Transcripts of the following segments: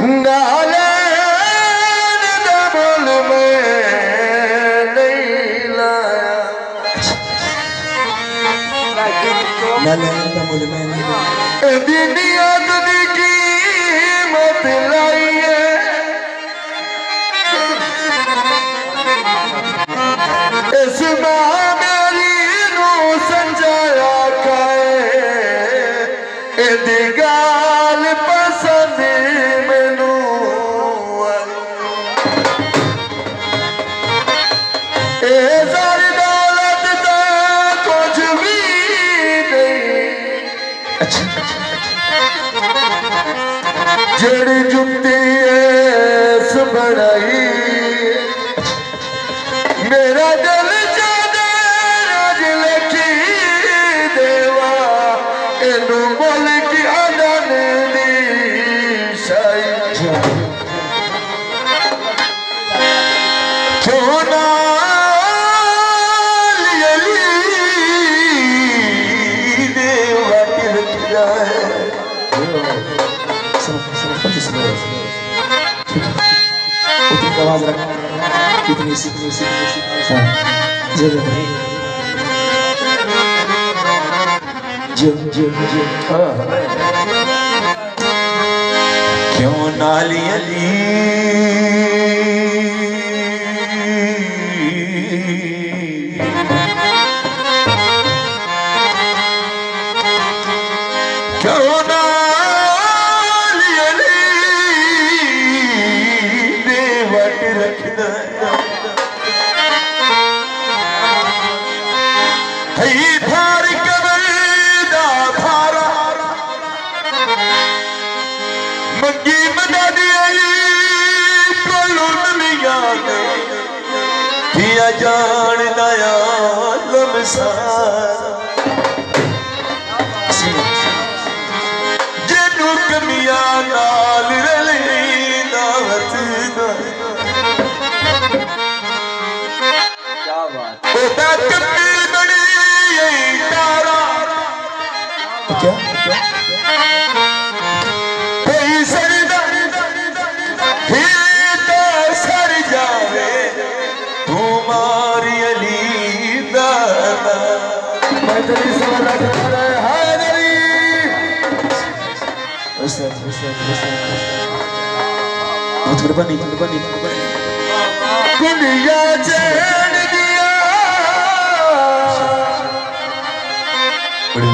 नालैन दा मुल मैं नहीं लाया। दुनिया दी कीमत लाइए इस मां मेरी नू संजाया खाए एदी गाल पसंद मैनू ए सारी दौलत दा कुछ भी नहीं। जड़ी जुत्ती ऐस बनाई मेरा दिल चाहता राज लखी देवा इनू बोल की अदन दी शाई क्यों ना देवा रखा है। आवाज रख कितनी क्यों नाली अली क्यों नाली अली देवट रखदा थार कबर दा भारा मंगी मदद कोलों दुनिया ने किया जान दया लमसार जिनू कमिया नाल रली दावत क्या बात क्या सर जावे तुम्हारी अली दादा मैं तेरी सवाल हाजरी बनी दुनिया चैन दिया बड़ी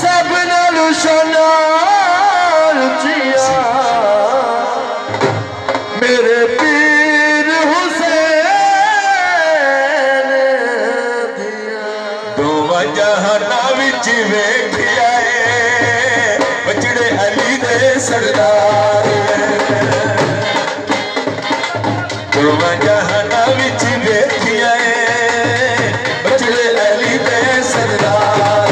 सब नालू शनार जिया मेरे पीर हुसैन दिया दोवा जहाना विच वेखिया बचड़े अली दे सरदार दोवा जहाना विच वेखिया बचड़े अली दे सरदार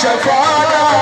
शफादा